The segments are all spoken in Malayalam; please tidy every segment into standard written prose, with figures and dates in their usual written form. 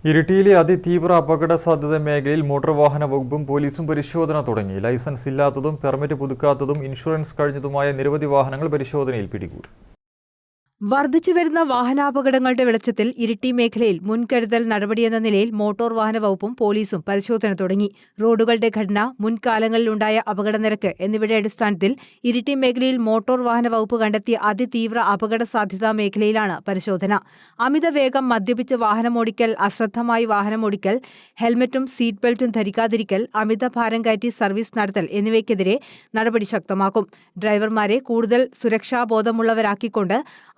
ഇരിട്ടിയിലെ അതിതീവ്ര അപകട സാധ്യത മേഖലയിൽ മോട്ടോർ വാഹന വകുപ്പും പോലീസും പരിശോധന തുടങ്ങി. ലൈസൻസ് ഇല്ലാത്തതും പെർമിറ്റ് പുതുക്കാത്തതും ഇൻഷുറൻസ് കഴിഞ്ഞതുമായ നിരവധി വാഹനങ്ങൾ പരിശോധനയിൽ പിടികൂടി. വർദ്ധിച്ചുവരുന്ന വാഹനാപകടങ്ങളുടെ വെളിച്ചത്തിൽ ഇരിട്ടി മേഖലയിൽ മുൻകരുതൽ നടപടിയെന്ന നിലയിൽ മോട്ടോർ വാഹന വകുപ്പും പോലീസും പരിശോധന തുടങ്ങി. റോഡുകളുടെ ഘടന, മുൻകാലങ്ങളിലുണ്ടായ അപകടനിരക്ക് എന്നിവയുടെ അടിസ്ഥാനത്തിൽ ഇരിട്ടി മേഖലയിൽ മോട്ടോർ വാഹന വകുപ്പ് കണ്ടെത്തിയ അതിതീവ്ര അപകട സാധ്യതാ മേഖലയിലാണ് പരിശോധന. അമിതവേഗം മദ്യപിച്ച് വാഹനമോടിക്കൽ, അശ്രദ്ധമായി വാഹനമോടിക്കൽ, ഹെൽമറ്റും സീറ്റ് ബെൽറ്റും ധരിക്കാതിരിക്കൽ, അമിതഭാരം കയറ്റി സർവീസ് നടത്തൽ എന്നിവയ്ക്കെതിരെ നടപടി ശക്തമാക്കും. ഡ്രൈവർമാരെ കൂടുതൽ സുരക്ഷാബോധമുള്ളവരാക്കിക്കൊണ്ട്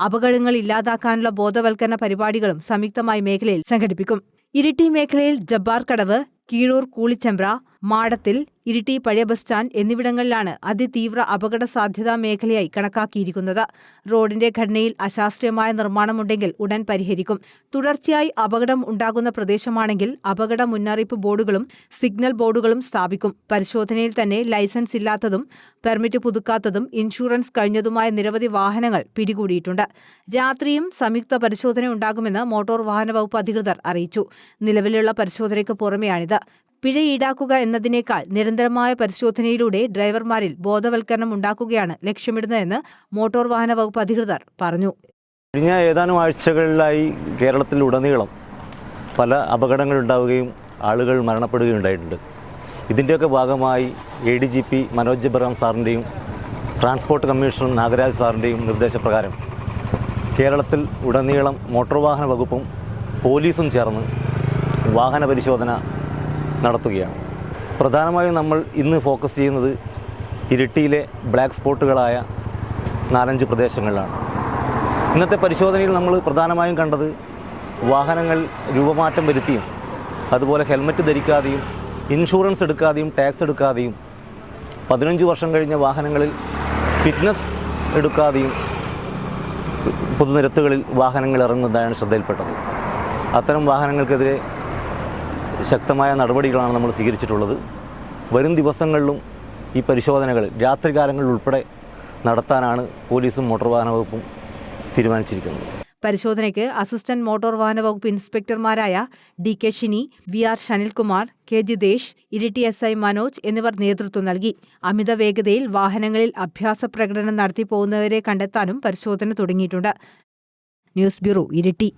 അപകടങ്ങൾ ഇല്ലാതാക്കാനുള്ള ബോധവൽക്കരണ പരിപാടികളും സംയുക്തമായി മേഖലയിൽ സംഘടിപ്പിക്കും. ഇരിട്ടി മേഖലയിൽ ജബ്ബാർകടവ്, കീഴൂർ കൂളിച്ചമ്പ്ര, മാടത്തിൽ, ഇരിട്ടി പഴയ ബസ് സ്റ്റാൻഡ് എന്നിവിടങ്ങളിലാണ് അതിതീവ്ര അപകട സാധ്യതാ മേഖലയായി കണക്കാക്കിയിരിക്കുന്നത്. റോഡിന്റെ ഘടനയിൽ അശാസ്ത്രീയമായ നിർമ്മാണമുണ്ടെങ്കിൽ ഉടൻ പരിഹരിക്കും. തുടർച്ചയായി അപകടം ഉണ്ടാകുന്ന പ്രദേശമാണെങ്കിൽ അപകട മുന്നറിയിപ്പ് ബോർഡുകളും സിഗ്നൽ ബോർഡുകളും സ്ഥാപിക്കും. പരിശോധനയിൽ തന്നെ ലൈസൻസ് ഇല്ലാത്തതും പെർമിറ്റ് പുതുക്കാത്തതും ഇൻഷുറൻസ് കഴിഞ്ഞതുമായ നിരവധി വാഹനങ്ങൾ പിടികൂടിയിട്ടുണ്ട്. രാത്രിയും സംയുക്ത പരിശോധന ഉണ്ടാകുമെന്ന് മോട്ടോർ വാഹന വകുപ്പ് അധികൃതർ അറിയിച്ചു. നിലവിലുള്ള പരിശോധനയ്ക്ക് പുറമെയാണിത്. പിഴ ഈടാക്കുക എന്നതിനേക്കാൾ നിരന്തരമായ പരിശോധനയിലൂടെ ഡ്രൈവർമാരിൽ ബോധവൽക്കരണം ഉണ്ടാക്കുകയാണ് ലക്ഷ്യമിടുന്നതെന്ന് മോട്ടോർ വാഹന വകുപ്പ് അധികൃതർ പറഞ്ഞു. കഴിഞ്ഞ ഏതാനും ആഴ്ചകളിലായി കേരളത്തിലുടനീളം പല അപകടങ്ങളുണ്ടാവുകയും ആളുകൾ മരണപ്പെടുകയും ഉണ്ടായിട്ടുണ്ട്. ഇതിൻ്റെയൊക്കെ ഭാഗമായി ADGP മനോജ് എബ്രഹാം സാറിൻ്റെയും ട്രാൻസ്പോർട്ട് കമ്മീഷണർ നാഗരാജ് സാറിൻ്റെയും നിർദ്ദേശപ്രകാരം കേരളത്തിൽ ഉടനീളം മോട്ടോർ വാഹന വകുപ്പും പോലീസും ചേർന്ന് വാഹന പരിശോധന നടത്തുകയാണ്. പ്രധാനമായും നമ്മൾ ഇന്ന് ഫോക്കസ് ചെയ്യുന്നത് ഇരിട്ടിയിലെ ബ്ലാക്ക് സ്പോട്ടുകളായ 4-5 പ്രദേശങ്ങളിലാണ്. ഇന്നത്തെ പരിശോധനയിൽ നമ്മൾ പ്രധാനമായും കണ്ടത് വാഹനങ്ങൾ രൂപമാറ്റം വരുത്തിയും അതുപോലെ ഹെൽമറ്റ് ധരിക്കാതെയും ഇൻഷുറൻസ് എടുക്കാതെയും ടാക്സ് എടുക്കാതെയും 15 വർഷം കഴിഞ്ഞ വാഹനങ്ങളിൽ ഫിറ്റ്നസ് എടുക്കാതെയും പൊതുനിരത്തുകളിൽ വാഹനങ്ങൾ ഇറങ്ങുന്നതാണ് ശ്രദ്ധയിൽപ്പെട്ടത്. അത്തരം വാഹനങ്ങൾക്കെതിരെ ശക്തമായ നടപടികളാണ് നമ്മൾ സ്വീകരിച്ചിട്ടുള്ളത്. വരും ദിവസങ്ങളിലും ഈ പരിശോധനകൾ രാത്രികാലങ്ങളിൽ ഉൾപ്പെടെ നടത്താനാണ് പോലീസും മോട്ടോർ വാഹന വകുപ്പും തീരുമാനിച്ചിരിക്കുന്നത്. പരിശോധനയ്ക്ക് അസിസ്റ്റന്റ് മോട്ടോർ വാഹന വകുപ്പ് ഇൻസ്പെക്ടർമാരായ DK Shini, VR Shanilkumar, K Jithesh, Iritty SI Manoj എന്നിവർ നേതൃത്വം നൽകി. അമിത വേഗതയിൽ വാഹനങ്ങളിൽ അഭ്യാസ പ്രകടനം നടത്തി പോകുന്നവരെ കണ്ടെത്താനും പരിശോധന തുടങ്ങിയിട്ടുണ്ട്. News bureau, Iritty.